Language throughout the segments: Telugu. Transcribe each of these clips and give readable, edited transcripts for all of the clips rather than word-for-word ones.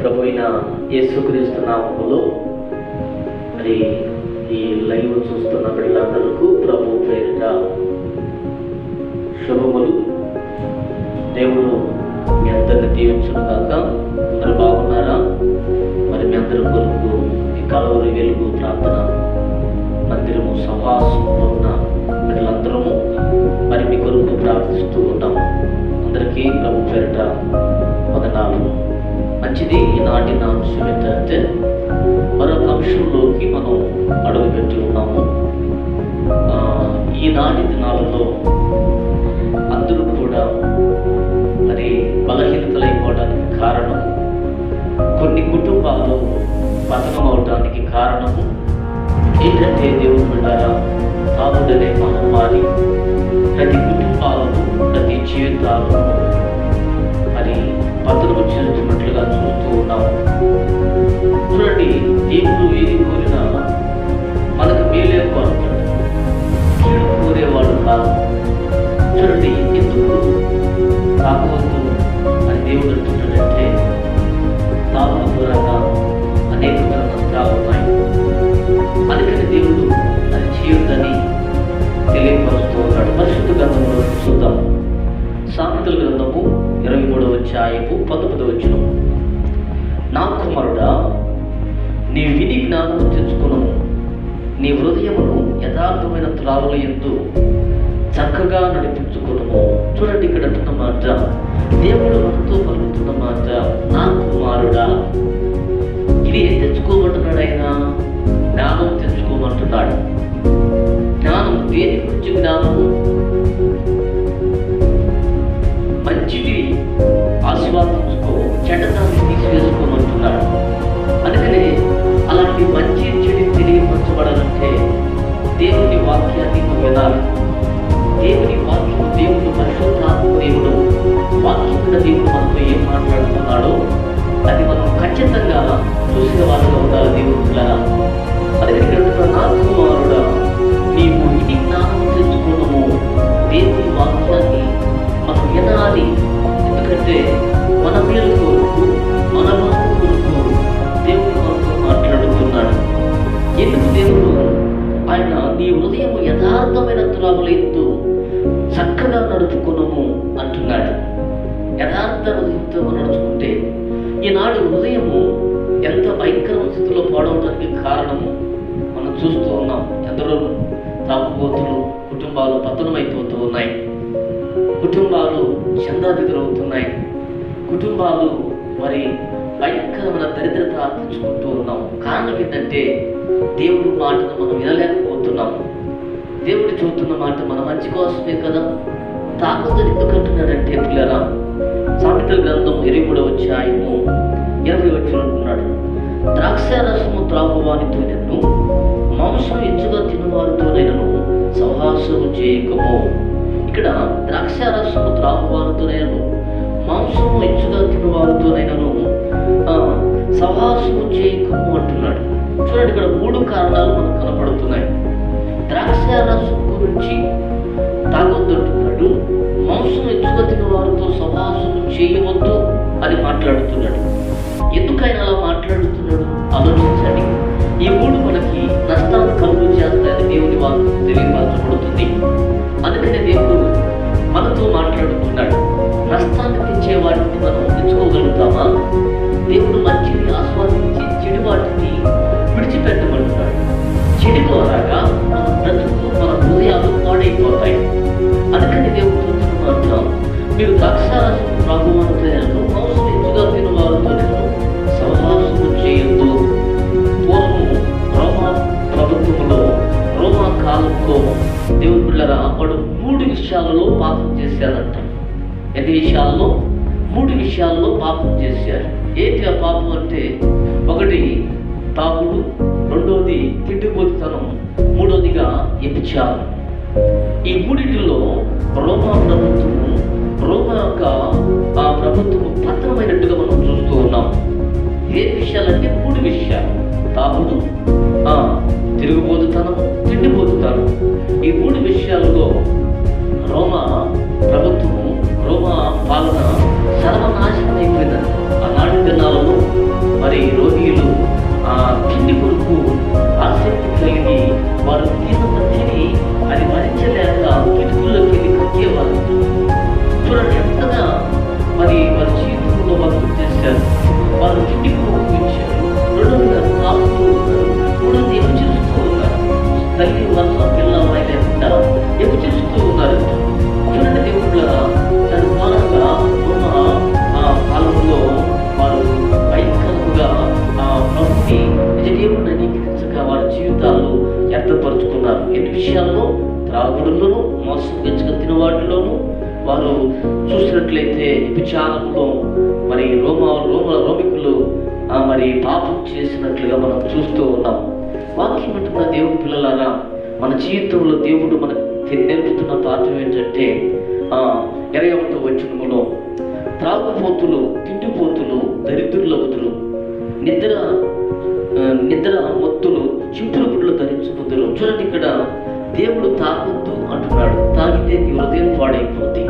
ప్రభు అయిన యేసుక్రీస్తు నామములో మరి ఈ లైవ్ చూస్తున్న బిడ్డలందరికీ ప్రభు పేరిట శుభములు. దేవుడు మీ అందరిని దీవించును గాక. అందరూ బాగున్నారా? మరి మీ అందరి కొరకు ఈ కలవరి వెలుగు ప్రార్థన మందిరము సహవాసంలో ఉన్న బిడ్డలందరము మరి మీ కొరకు ప్రార్థిస్తూ ఉన్నాము. అందరికీ ప్రభు పేరిట వందనాలు. మంచిది. ఈనాటి నా అంశం ఏంటంటే మరొక అంశంలోకి మనం అడుగుపెట్టి ఉన్నాము. ఈనాటి దినాలలో అందరూ కూడా మరి బలహీనతలైపోవడానికి కారణం, కొన్ని కుటుంబాలు పతనం అవడానికి కారణము ఏంటంటే దేవుడు బిడ్డారా, తాగుడనే మహమ్మారి ప్రతి కుటుంబాలను ప్రతి జీవితాలను మరి పతనము చేస్తున్నట్లుగా చూస్తూ ఉన్నాము. చూడండి, దేవుడు ఏది కోరినా మనకు మేలే కోరుతాడు, కీడు కోరేవాడు కాదు. చూడండి, ఎందుకు తాగవద్దు అని దేవుడు అంటున్నాడంటే తాగుడు దూరంగా అనేకమైన నష్టాలు ఉన్నాయి. అందుకని దేవుడు అది చేయొద్దని తెలియపరుస్తూ ఉన్నాడు. పరిశుద్ధ గ్రంథంలో చూద్దాం. సామెతల గ్రంథము 23వ అధ్యాయము 19వ వచనం. నా కుమారుడా, నీ విని జ్ఞానము తెచ్చుకును, నీ హృదయమును యథార్థమైన త్రావుల యందు చక్కగా నడిపించుకును. చూడండి, ఇక్కడ అంటున్న మాట, దేవుడు మనతో పలుకుతున్న మాట, నా కుమారుడా. ఇది ఏం తెచ్చుకోమంటున్నాడు? ఆయన జ్ఞానం తెచ్చుకోమంటున్నాడు. జ్ఞానం దేని గురించి? జ్ఞానము మంచిది ఆస్వాదించుకో, చెడ్డదాన్ని తీసివేసుకోమంటున్నాడు. అందుకనే అలాంటి మంచి చెడు తెలియపరచబడాలంటే దేవుని వాక్యాన్ని నువ్వు వినాలి. దేవుని వాక్యం, దేవుడు పరిశుద్ధాత్మ దేవుడు, వాక్యమైన దేవుడు మనతో ఏం మాట్లాడుతున్నాడో అది మనం ఖచ్చితంగా చూసిన వాళ్ళగా ఉండాలి. దేవుడు పిల్లల అందుకని నా కుమారుడా, నీవు ఇది జ్ఞానం తెచ్చుకోవడము. దేవుని వాక్యాన్ని మనం వినాలి. ఎందుకంటే మన మేలు కొరకు, మన బాధ కొరకు దేవుడు మనతో మాట్లాడుతున్నాడు. ఎందుకు దేవుడు ఆయన నీ హృదయము యథార్థమైన త్రావుల యందు చక్కగా నడుపుకునము అంటున్నాడు. యథార్థ హృదయంతో నడుచుకుంటే ఈనాడు హృదయము ఎంత భయంకర స్థితిలో పాడవడానికి కారణము మనం చూస్తూ ఉన్నాం. ఎందరో తాగుబోతులు, కుటుంబాలు పతనమైపోతూ ఉన్నాయి, కుటుంబాలు చందాదిగురవుతున్నాయి, కుటుంబాలు మరి భయంకరమైన దరిద్రత తెచ్చుకుంటూ ఉన్నాం. కారణం ఏంటంటే దేవుడు మాటను మనం వినలేకపోతున్నాం. దేవుడు చూస్తున్న మాట మన మంచి కోసమే కదా. తాగుదని ఎందుకు అంటున్నాడంటే పిల్లరా, సామెతల గ్రంథం 23వ అధ్యాయము 20వ వచనం అంటున్నాడు, ద్రాక్షారసము త్రాగువానితో నిన్ను, మాంసం ఎచ్చుగా తినవారితోనైనను సహవాసము చేయకము. ఇక్కడ ద్రాక్షారసము త్రాగువారితోనైనను, మాంసము ఎచ్చుగా తినవారితోనైనను సహవాసము చేయకము అంటున్నాడు. చూడండి, ఇక్కడ 3 కారణాలు మనకు కనపడుతున్నాయి. ద్రాక్షారసం గురించి తాగొద్దు అంటున్నాడు, మాంసం ఎచ్చుగా తిన వారితో సహవాసము చేయవద్దు అని మాట్లాడుతున్నాడు. ఎందుకైనా అలా మాట్లాడుతున్నాడు ఆలోచించండి. ఈ 3 మనకి నష్టాన్ని కలుగు చేస్తాయని దేవుని వాక్యం తెలియపరచబడుతుంది. అందుకనే దేవుడు మనతో మాట్లాడుతున్నాడు. నష్టాన్ని తెచ్చే వాటిని మనం తెచ్చుకోగలుగుతామా? దేవుడు మంచిని ఆస్వాదించి చెడు వాటిని విడిచిపెట్టమంటున్నాడు. చెడు ద్వారాగా మన బ్రతుకు, మన హృదయాలు పాడైపోతాయి. అందుకని దేవుడు చూస్తున్న మీరు ద్రాక్షారసం త్రాగువారితో, మాంసం ఎచ్చుగా తినవారితో సహవాసము చేయొద్దు. పూర్వము రోమా ప్రభుత్వంలో, రోమా కాలంలో దేవుడు పిల్లరా వాడు 3 విషయాలలో పాపం చేశారంట. ఎన్ని విషయాల్లో? 3 విషయాల్లో పాపం చేశారు. ఏంటి ఆ పాపం అంటే, 1 తాగుడు, 2వది తిండిపోతుతనం, 3వదిగా వ్యభిచారం. ఈ 3లో రోమా ప్రభుత్వము, రోమా యొక్క ఆ ప్రభుత్వము పతనమైనట్టుగా మనం చూస్తూ ఉన్నాం. ఏ విషయాలంటే 3 విషయాలు: తాగుడు, తిరుగుబోతుతనము, తిండిపోతుతనం. ఈ 3 విషయాలలో రోమా ప్రభుత్వము, రోమా పాలన సర్వనాశనమైపోయింది. వారు చూసినట్లయితే విచారంలో మరి రోమికులు మరి పాపం చేసినట్లుగా మనం చూస్తూ ఉన్నాం. వాక్యం అంటున్న దేవుని పిల్లలారా, మన జీవితంలో దేవుడు మనకు నేర్పుతున్న పాఠం ఏంటంటే 21వ వచనములో త్రాగుపోతులు, తిండిపోతులు, దరిద్రులవుతులు, నిద్ర మత్తులు, చింపులు గుడ్లు ధరించుకుందరు. చూడండి, ఇక్కడ దేవుడు తాగొద్దు అంటున్నాడు. తాగితే నీ హృదయం పాడైపోతుంది.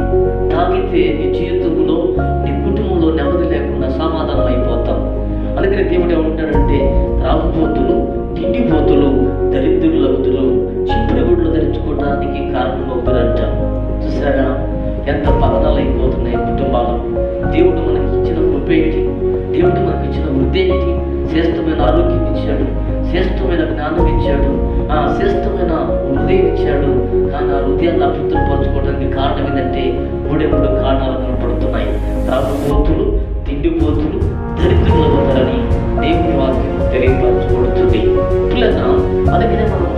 తాగితే నీ జీవితంలో, నీ కుటుంబంలో నెమ్మది లేకుండా సమాధానం అయిపోతాం. అందుకని దేవుడు ఏమంటాడంటే త్రాగుపోతులు, తిండిపోతులు, దరిద్రులవుతులు, చింపులు గుడ్లు ధరించుకోవడానికి కారణమవుతారంట. చూసారా ఎంత పతనాలు అయిపోతున్నాయి కుటుంబాలు. దేవుడు మనకి ఇచ్చిన కృప ఏంటి? దేవుడు మనకి ఇచ్చిన వృద్ధి ఏంటి? శ్రేష్టమైన ఆరోగ్యం ఇచ్చాడు, శ్రేష్టమైన జ్ఞానం ఇచ్చాడు, శ్రేష్టమైన హృదయం ఇచ్చాడు. కానీ ఆ హృదయాన్ని అభివృద్ధిపరచుకోవడానికి కారణం ఏంటంటే మూడు కారణాలు కనపడుతున్నాయి. త్రాగుపోతులు, తిండిపోతులు, దరిద్రులు అవుతారని దేవుని వాక్యం తెలియపరచబడుతుంది. పిల్లగా అందుకనే మనం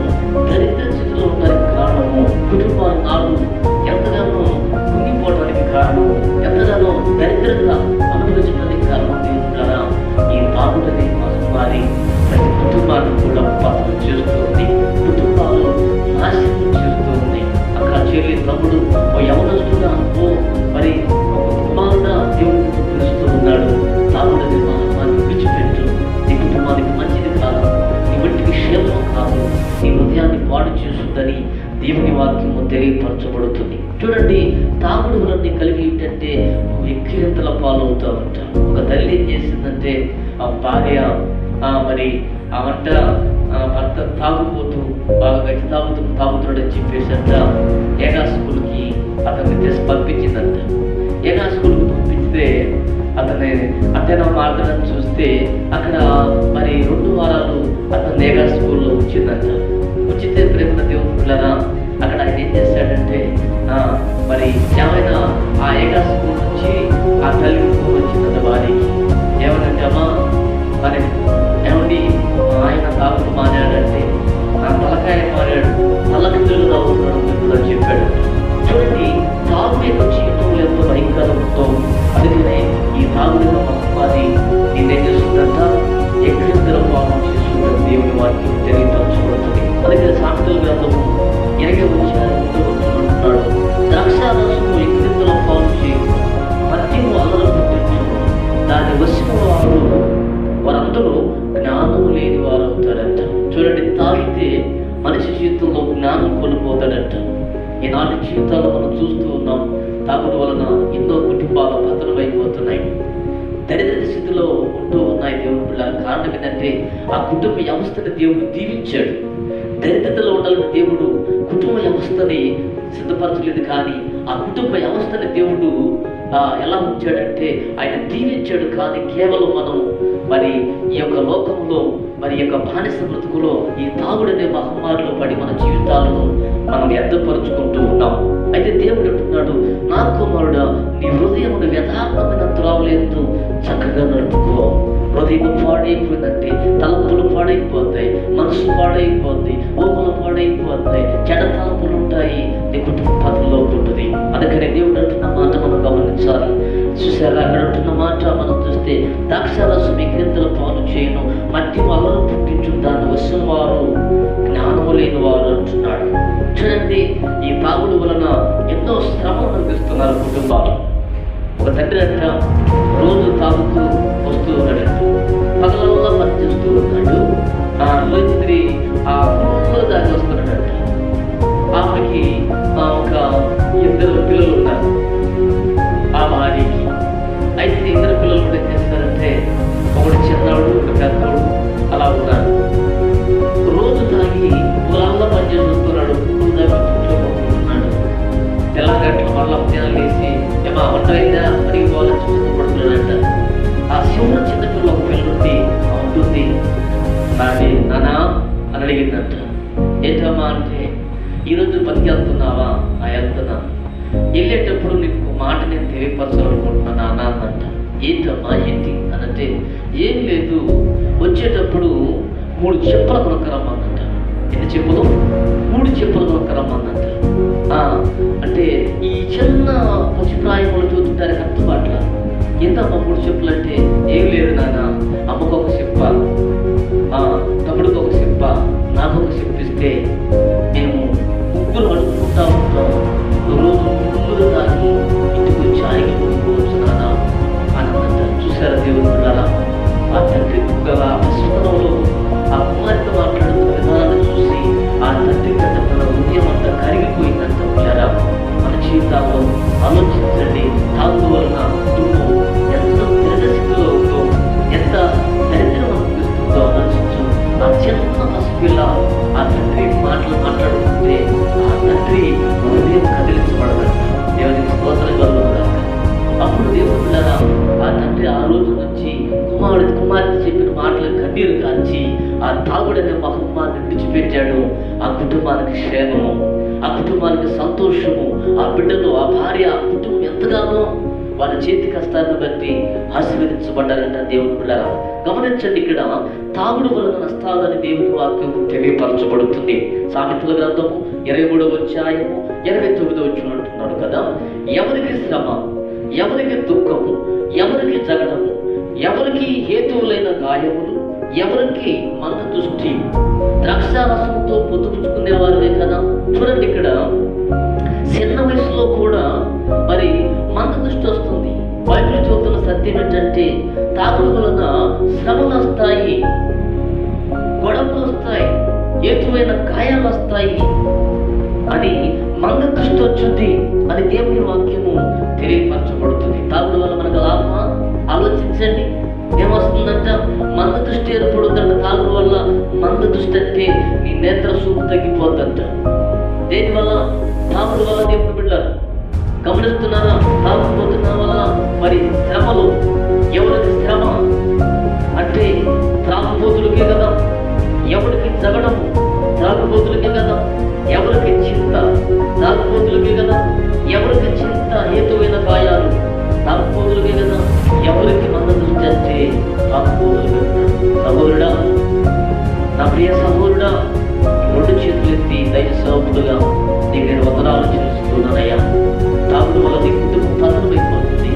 దరిద్ర స్థితిలో ఉండడానికి కారణము కుటుంబాల నాడు ఎంతగానో కుంగిపోవడానికి కారణం, ఎంతగానో దరిద్రంగా అనుభవించడానికి కారణం దేవుడా ఈ తాగుడని మహమ్మారి ప్రతి కుటుంబాన్ని కూడా పతనం చేస్తుంది. కుటుంబాలు నాశనం చేస్తుంది. అక్కడ చెల్లి తమ్ముడు యవనస్తుడా మరి కుమారుడా దేవుడిని పిలుస్తూ ఉన్నాడు. తాగుడని మహమ్మారిని విడిచిపెట్టు. నీ కుటుంబానికి మంచిది కాదు, నీ వంటికి క్షేమం కాదు, నీ హృదయాన్ని పాడు చేస్తుందని దేవుని వాక్యము తెలియపరచబడుతుంది. చూడండి, తాగుడు వలన కలిగి ఏంటంటే ఎక్కిరింతల పాలవుతామంట. ఒక తల్లి ఏం చేసిందంటే ఆ భార్య మరి ఆ వంట భర్త తాగుపోతూ బాగా గట్టి తాగుతున్నాడని చెప్పేసంట ఏగా స్కూల్కి అతన్ని పంపించిందంట. ఏగా స్కూల్కి పంపిస్తే అతన్ని అతను మాట్లాడని చూస్తే అక్కడ మరి 2 వారాలు అతను ఏగా స్కూల్లో ఉంచిందంట. ఉచిత ప్రేమ దేవుని పిల్లరా, అక్కడ ఆయన ఏం చేశాడంటే మరి ఏమైనా ఆ ఏగా స్కూల్ నుంచి ఆ తల్లి వచ్చిందంట వారికి. ఏమనంటే అమ్మా మరి ఏమండి ఆయన తాగుడు మారాడంటే నా తలకాయ మారాడు, తలకిందులు తాగుతున్నాడు అని చెప్పాడు. చూడండి, తాగు యొక్క జీవితంలో ఎంతో భయంకరంతో. అందుకనే ఈ తాగుడు మహమ్మారి నేనేం చేస్తుందంట ఎక్కడిద్దరు పాపం చేస్తుందని దేవుని వాక్యం తెలియపరచబడుతుంది. అందుకని సామెతల గ్రంథము 20 ద్రాక్షారసము ఎక్కడిద్దరు పాలు చేయు, మద్యము అల్లరి పుట్టించు, దాని వశము వారందరూ జ్ఞానం లేని వారు అవుతారంట. చూడండి, తాగితే మనిషి జీవితంలో జ్ఞానం కోల్పోతాడంట. ఈనాటి జీవితాల్లో మనం చూస్తూ ఉన్నాం. తాగుడు వలన ఎన్నో కుటుంబాలు పతనం అయిపోతున్నాయి, దరిద్ర స్థితిలో ఉంటూ ఉన్నాయి. దేవుని పిల్లల కారణం ఏంటంటే ఆ కుటుంబ వ్యవస్థని దేవుడు దీవించాడు. దరిద్రతలో ఉండాలని దేవుడు కుటుంబ వ్యవస్థని సిద్ధపరచలేదు, కానీ ఆ కుటుంబ వ్యవస్థని దేవుడు ఎలా ఉంచాడంటే ఆయన దీవించాడు. కానీ కేవలం మనం మరి ఈ యొక్క లోకంలో మరి యొక్క బానిస బ్రతుకులో ఈ తాగుడనే మహమ్మారిలో పడి మన జీవితాలను మనం వ్యర్థపరుచుకుంటూ ఉన్నాం. అయితే దేవుడు అంటున్నాడు, నా కుమారుడా, నీ హృదయమును యథార్థమైన త్రావులందు చక్కగా నడుపుకో. హృదయం పాడైపోయిందంటే తలంపులు పాడైపోతాయి, మనసు పాడైపోద్ది, ఊహలు పాడైపోతాయి, చెడ తలంపులు ఉంటాయి, నీ కుటుంబంలో ఉంటుంది. అందుకని దేవుడు అంటున్న మాట మనం గమనించాలి. చూసారా, అక్కడ అంటున్న మాట మనం చూస్తే ద్రాక్షారసం ఎక్కిరింతల పాలు చేయను, మట్టి అల్లరి పుట్టించు, దాని వశం వారు జ్ఞానము లేని వారు అంటున్నాడు. చూడండి, ఈ తాగుడు వలన ఎన్నో శ్రమలు అనిపిస్తున్నారు కుటుంబాలు. ఒక తండ్రి అంట రోజు తాగుతూ వస్తూ ఉన్నాడంట, పగలల్లా పనిచేస్తూ ఉన్నాడు. రాత్రి ఫుల్లో దాగి వస్తున్నాడంట. ఆమెకి ఒక 2 పిల్లలు ఉన్నారు ఆ భార్యకి. అయితే 2 పిల్లలు కూడా ఏం చేస్తారంటే ఒకటి చిన్నవాడు, ఒక పెద్దవాడు అలా ఉన్నారు. రోజు తాగి పొలాల్లో పనిచేస్తున్నాడు, పువ్వులు దాగి కూర్చోబోతున్నాడు. తెల్లగట్లు మళ్ళా ఉదయాలు వేసి ఏమా వంట అయినా అడిగి పోవాలని చూపించబడుతున్నాడంట. ఆ శివుడు చిన్నపిల్ల ఒక పిల్లుండి ఉంటుంది, నానా అని అడిగిందంట. ఏంటమ్మా అంటే, ఈరోజు పనికి వెళ్తున్నావా? వెళ్తున్నా. వెళ్ళేటప్పుడు నీకు ఒక మాట నేను తెలియపరచాలనుకుంటున్నా నాన్న అన్నంట. ఏంటమ్మా ఏంటి అనంటే, ఏం లేదు, వచ్చేటప్పుడు 3 చెప్పులు కొనుక్కరమ్మందంట. ఎన్ని చెప్పులు? 3 చెప్పులు కొనుక్కరమ్మందంట. అంటే ఈ చిన్న పసి ఏంటమ్మా 3 చెప్పులు అంటే, ఏం లేదు నాన్న, అమ్మకు ఒక చెప్ప, తమ్ముడికి ఒక చెప్ప, నాకు ఒక చెప్పిస్తే మేము ముగ్గురు అడుగుకుంటా ఉంటాం, రోజు ముగ్గురు తాగి ఇంటికి వచ్చి ఆగి కొనుక్కోవచ్చు నాన్న అని అంటారు. చూసారా దేవుని పిల్లరా, ఆ తండ్రి స్వరంలో ఆ కుమార్తె మాట్లాడుతున్న విధానాన్ని చూసి ఆ తండ్రి కంటే తన హృదయం అంతా కరిగిపోయిందంట. పిల్లరా, మన జీవితాల్లో ఆలోచించండి, తాగు వలన కుటుంబం ఎంత స్థితిలో ఉందో, ఎంత దరిద్రం అనిపిస్తుందో ఆలోచించు. ఆ చిన్న పసిపిల్ల ఆ తండ్రి మాటలు మాట్లాడుతుంటే ఆ తండ్రి హృదయం కదిలించబడదంట. దేవునికి స్తోత్రం కలుగుతారు. అప్పుడు దేవుడు పిల్లరా, ఆ తండ్రి ఆ రోజు నుంచి కుమార్తె చెప్పిన మాటలు కన్నీరు కాల్చి ఆ తాగుడనే మహమ్మారిని విడిచిపెట్టాడు. ఆ కుటుంబానికి క్షేమము, ఆ కుటుంబానికి సంతోషము, ఆ బిడ్డలు, ఆ భార్య, ఆ కుటుంబం ఎంతగానో వారి చేతి కష్టాన్ని బట్టి ఆశీర్వదించబడ్డారంట. దేవుని పిల్లరా, గమనించండి, ఇక్కడ తాగుడు వలన నష్టాలని దేవుని వాక్యం తెలియపరచబడుతుంది. సామెతల గ్రంథము 23వ అధ్యాయము 29వ వచనం అంటున్నాడు కదా, ఎవరికి శ్రమ, ఎవరికి దుఃఖము, ఎవరికి జగడము, ఎవరికి హేతువులైన గాయములు, ఎవరికి మంద దృష్టి, ద్రాక్షారసంతో పొద్దుపుచ్చుకునేవారే కదా. చూడండి, ఇక్కడ చిన్న వయసులో కూడా మరి మంద దృష్టి వస్తుంది. బైబిల్ చెబుతున్న సత్యం ఏంటంటే, తాగుడు వలన శ్రమలు వస్తాయి, గొడవలు వస్తాయి, హేతువైన గాయాలు వస్తాయి అని, మంద దృష్టి వచ్చింది అని దేవుని వాక్యము తెలియపరచబడుతుంది. తాగుడు వల్ల మనకు లాభమా? ఆలోచించండి. ఏమొస్తుందంట? మంద దృష్టి ఏర్పడుతుందంట. తాగుడు వల్ల మంద దృష్టి అంటే నీ నేత్ర చూపు తగ్గిపోతుందంట. దేనివల్ల? తాగుడు వల్ల. దేవుని బిడ్డలారా, గమనిస్తున్నారా? తాగుడుపోతున్న వల్ల మరి శ్రమలు. ఎవరికి శ్రమ అంటే త్రాగుబోతులకే కదా. ఎవరికి జగడము? త్రాగుబోతులకే కదా. ఎవరికి చింత? త్రాగుబోతులకే కదా. ఎవరికి చింత, హేతువైన గాయాలు? త్రాగుబోతులకే కదా. ఎవరికి మంద దృష్టి అంటే త్రాగుబోతులకే. సహోదరుడా, నా ప్రియ సహోదరుడా, 2 చేతులు ఎత్తి దైవ సేవకుడుగా నీకు నేను వందనాలు చెల్లిస్తున్నానయ్యా. తాగుడు వల్ల నీ కుటుంబం పతనమైపోతుంది.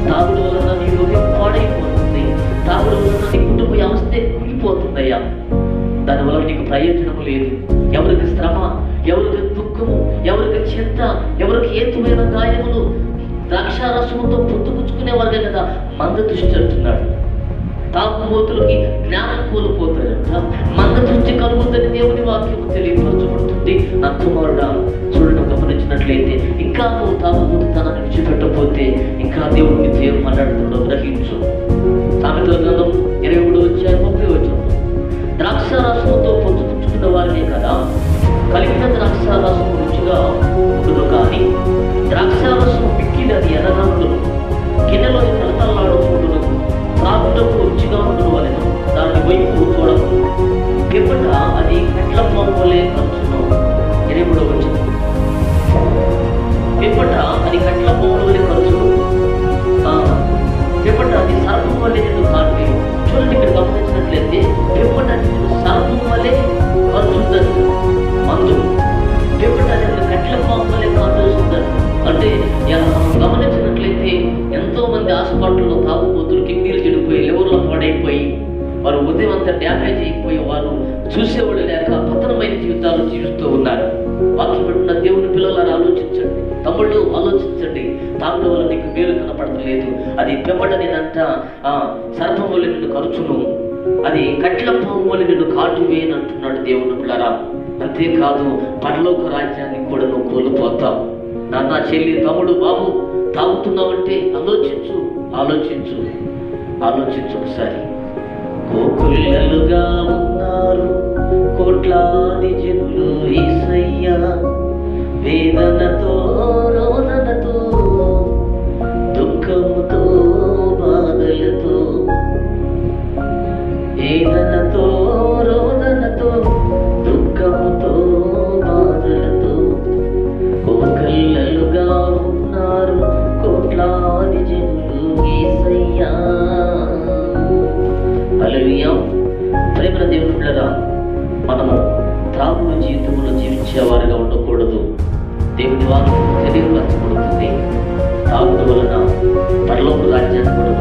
తాగుడు వలన నీ హృదయం పాడైపోతుంది. తాగుడు వలన నీ కుటుంబ వ్యవస్థే కూలిపోతుందయ్యా. దానివల్ల నీకు ప్రయోజనం లేదు. ఎవరికి శ్రమ, ఎవరికి దుఃఖము, ఎవరికి చింత, ఎవరికి హేతువైన గాయములు, ద్రాక్షారసముతో పొత్తుపుచ్చుకునేవారే కదా మంద దృష్టి అంటున్నాడు. తాగుబోతులకి జ్ఞానం కోల్పోతారంట. మంద దృష్టి కలుగుతుందని దేవుని వాక్యం తెలియపరచబడుతుంది. నా కుమారుడా, చూడడం గమనించినట్లయితే ఇంకా నువ్వు తాగుబోతుతనాన్ని విడిచిపెట్టకపోతే ఇంకా దేవుడిని దేవుడు మాట్లాడుతుండో గ్రహించు. సామెతల గ్రంథం 23వ అధ్యాయం 30వ వచనం, ద్రాక్షారసముతో పొత్తుపుచ్చుకున్న వారినే కదా కలిగిన ద్రాక్షారసం రుచిగా ఉండును, కానీ ద్రాక్షారసం పిక్కిది అది ఎర్రనందును గిన్నెలో తలతల్లాడుతుండును, త్రాగుటకు రుచిగా ఉండును వలెను, దాని వైపు చూడకు, పిమ్మట అది కట్ల పాములే ఖర్చును. 23వ వచనం, పిమ్మట అది కట్ల పాములే ఖర్చును, పిమ్మట అది సర్పం వల్లే నిన్ను కాటు. చూడండి, ఇక్కడ గమనించినట్లయితే పిమ్మట అది సర్పం వల్లే ఖర్చుందని మందు, పిమ్మట అది కట్ల పాము వల్లే కాటేస్తుందని. అంటే మనం గమనించినట్లయితే ఎంతో మంది హాస్పిటల్లో తాగుబోతులు కిడ్నీలు చెడిపోయి, లివర్లో పాడైపోయి, వారు ఉదయం అంతా డ్యామేజ్ అయిపోయి, వారు చూసేవాళ్ళు లేక పతనమైన జీవితాలు జీవిస్తూ ఉన్నారు. వాక్యం పెట్టిన దేవుని పిల్లలను ఆలోచించండి. తమ్ముళ్ళు ఆలోచించండి. తాగుడు వల్ల నీకు మేలు కనపడలేదు. అది పిమ్మట నేనంట సర్పం వల్ల నిన్ను ఖర్చును, అది కట్ల పాము వల్ల నిన్ను కాటు వేయని అంటున్నాడు దేవుని పిల్లరా. అంతేకాదు, పరలోక రాజ్యాన్ని కూడా నువ్వు కోల్పోతావు. నాన్న, చెల్లి, తమ్ముడు, బాబు, తాగుతున్నావంటే ఆలోచించు, ఆలోచించు, ఆలోచించు ఒకసారి. కోకుల్లలుగా ఉన్నారు కోట్లాది జనులు యేసయ్యా, వేదనతో రోదనతో దుఃఖముతో బాధలతో, వేదనతో రోదనతో దుఃఖముతో బాధలతో కోకల్లలుగా ఉన్నారు కోట్లాది జనులు యేసయ్యా. హల్లెలూయా. ప్రేమ దేవుని బిడ్డలారా, మనము త్రాగుడు జీవితంలో జీవించేవారుగా ఉండకూడదు. దేవుని వాక్యం తెలియపరచబడుతుంది. తాగుడు వలన పరలోక రాజ్యాన్ని కూడా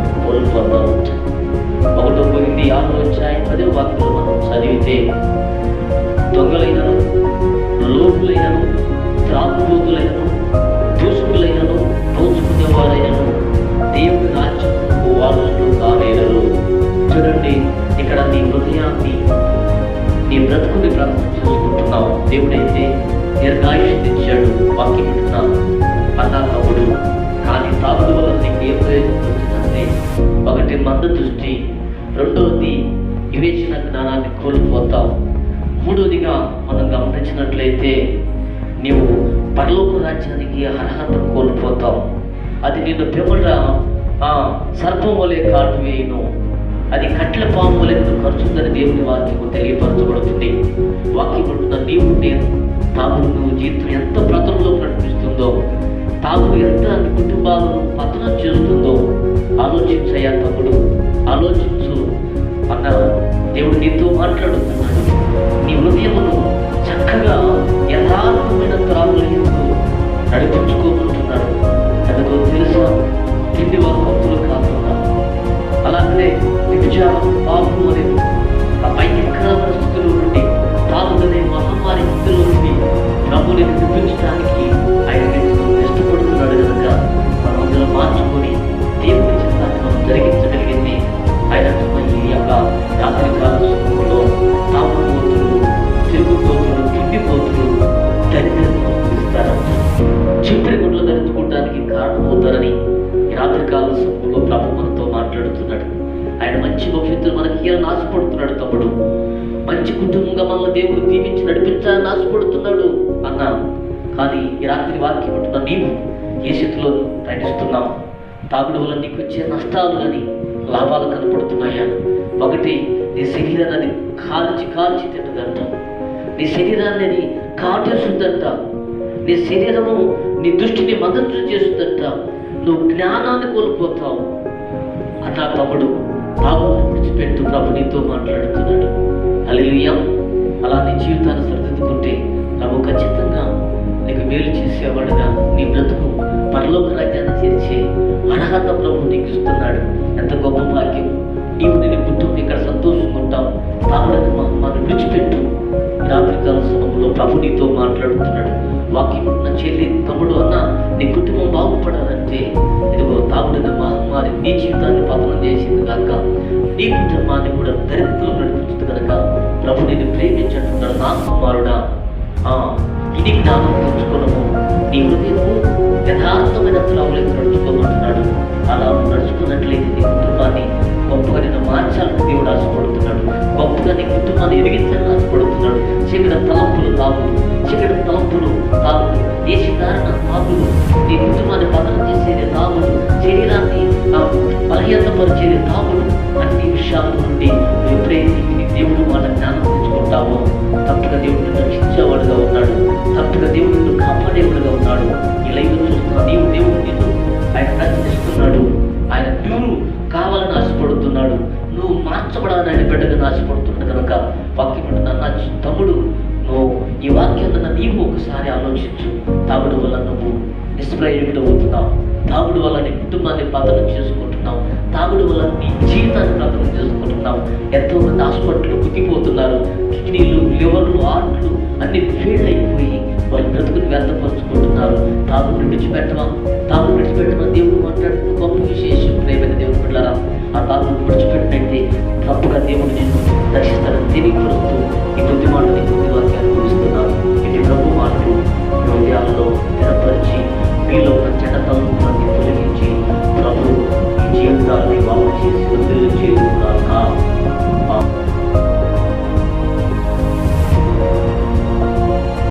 కోల్పోతావు. మూడోదిగా మనం గమనించినట్లయితే నీవు పరలోక రాజ్యానికి అర్హత కోల్పోతావు. అది నిన్ను పిమ్మట సర్పం వలె కాటు వేయును, అది కట్ల పాము వలె నిన్ను ఖర్చుందని దేవుని వాక్యము తెలియపరచబడుతుంది. వాక్యం ఉంటున్న నీవు నేను తాగుడు నువ్వు జీవితం ఎంత పతనంలో నడిపిస్తుందో, తాగుడు ఎంత కుటుంబాలను పతనం చేస్తుందో ఆలోచించయ్యా తమ్ముడు, ఆలోచించు అన్న దేవుడు నీతో మాట్లాడుతున్నాడు. నీ హృదయమును చక్కగా యథార్థమైన త్రాగుల యందు నడిపించుకోమంటున్నాడు. అందుకో తెలుసా, తిండి వారు భక్తులు కాకుండా అలాగే విచారం పాపం అనే ఆ భయంకరమైన స్థితిలో నుండి, తాగుదనే మహమ్మారి స్థితిలో నుండి ప్రభుని విడిపించడానికి ఆయన ఇష్టపడుతున్నాడు కనుక మనం అందులో మార్చుకొని దేవుని చిత్తాన్ని మనం జరిగించగలిగింది ఆయన ఈ యొక్క రాత్రికాల సమయంలో తాగుబోతులు, తిరుగుబోతులు, తిండిపోతులు దరిద్రంగా ఇస్తారంట. చివరి గుడ్లు ధరించుకోవడానికి కారణమవుతారని ఈ రాత్రికాల సమయంలో ప్రభు మనతో మాట్లాడుతున్నాడు. ఆయన మంచి భవిష్యత్తులు మనకి ఇయ్యాలని ఆశపడుతున్నాడు తమ్ముడు. మంచి కుటుంబంగా మనల్ని దేవుడు దీవించి నడిపించాలని ఆశపడుతున్నాడు అన్నా. కానీ ఈ రాత్రి వాక్యం ఉంటున్న నీవు ఏ స్థితిలో ప్రయాణిస్తున్నావు? తాగుడు వల్ల నీకు వచ్చే నష్టాలు కానీ లాభాలు కనపడుతున్నాయా? ఒకటి, నీ శరీరాన్ని కాల్చి తింటుందంట, నీ శరీరాన్ని అది కాటేస్తుందంట, నీ శరీరము నీ దృష్టిని మద్దతు చేస్తుందంట, నువ్వు జ్ఞానాన్ని కోల్పోతావు అన్నా. తమ్ముడు, తాగుడు విడిచిపెట్టు, ప్రభు నీతో మాట్లాడుతున్నాడు. హల్లెలూయా. అలా నీ జీవితాన్ని సరిదిద్దుకుంటే ప్రభు ఖచ్చితంగా నీకు మేలు చేసేవాడుగా నీ బ్రతుకు పరలోక రాజ్యాన్ని చేర్చే అర్హత ప్రభు నీకు ఇస్తున్నాడు. ఎంత గొప్ప భాగ్యం! నీవు నేను కుటుంబం ఇక్కడ సంతోషంగా ఉంటావు. తాగుడని మనం విడిచిపెట్టు. రాత్రికాల సమయంలో ప్రభు నీతో మాట్లాడుతున్నాడు. వాక్యం ఉన్న చెల్లి, తమ్ముడు అన్న, నీ కుటుంబం బాగుపడాలంటే ఇదిగో తాగుడని మహమ్మారి నీ జీవితాన్ని పతనం చేసింది కనుక నీ కుటుంబాన్ని కూడా దరిద్రం నడిపించింది కనుక ప్రభు నిన్ను ప్రేమించంటున్నాడు. నా కుమారుడా, ఇది జ్ఞానం తెచ్చుకోవడము, నీ హృదయము యథార్థమైన త్రావులకు నడుచుకోమంటున్నాడు. అలా నడుచుకున్నట్లయితే నీ కుటుంబాన్ని గొప్పగా నిన్ను మార్చాలని దేవుడు ఆశపడుతున్నాడు. గొప్పగా నీ కుటుంబాన్ని ఎదిగించాలని ఆశపడుతున్నాడు. చీకటి తలంపులు తాగుడు, చీకటి తలంపులు తాగుడు, దేశకారణ తాగుడు, నీ కుటుంబాన్ని పతనం చేసేది తాగుడు, శరీరాన్ని బలహీనపరిచేది తాగుడు. అన్ని విషయాల నుండి ఎప్పుడైతే నీ దేవుడు మన జ్ఞానం తెచ్చుకుంటావో తప్పగా దేవుడు రక్షించేవాడుగా ఉన్నాడు, తప్పగా దేవుడు కాపాడేవాడుగా ఉన్నాడు. ఈ లైవ్ చూస్తున్నా నీవు దేవుడు నిన్ను ఆయన రక్షిస్తున్నాడు. ఆయన నువ్వు కావాలని ఆశపడుతున్నాడు. నువ్వు మార్చబడాలని ఆయన బిడ్డగా ఆశపడుతున్నాడు కనుక వాక్యం నా తమ్ముడు, నువ్వు ఈ వాక్యాన్ని నీవు ఒకసారి ఆలోచించు. తాగుడు వల్ల నువ్వు నిష్ప్రయోజకుడు అవుతున్నావు, తాగుడు వల్ల నీ కుటుంబాన్ని పతనం చేసుకుంటున్నావు, తాగుడు వల్ల నీ జీవితాన్ని పతనం చేసుకుంటున్నావు. ఎంతో మంది హాస్పిటల్ కుక్కిపోతున్నారు. కిడ్నీలు, లివర్లు, హార్ట్లు అన్ని ఫెయిల్ అయిపోయి వారి బ్రతుకుని వ్యర్థపరుచుకుంటున్నారు. తాగుడు విడిచిపెట్టమా, తాగుడు విడిచిపెట్టమా దేవుడు మాట్లాడుతున్న గొప్ప విశేషం. ప్రేమైన దేవుడు బిడ్డలారా, ఆ తాగుడు విడిచిపెట్టు.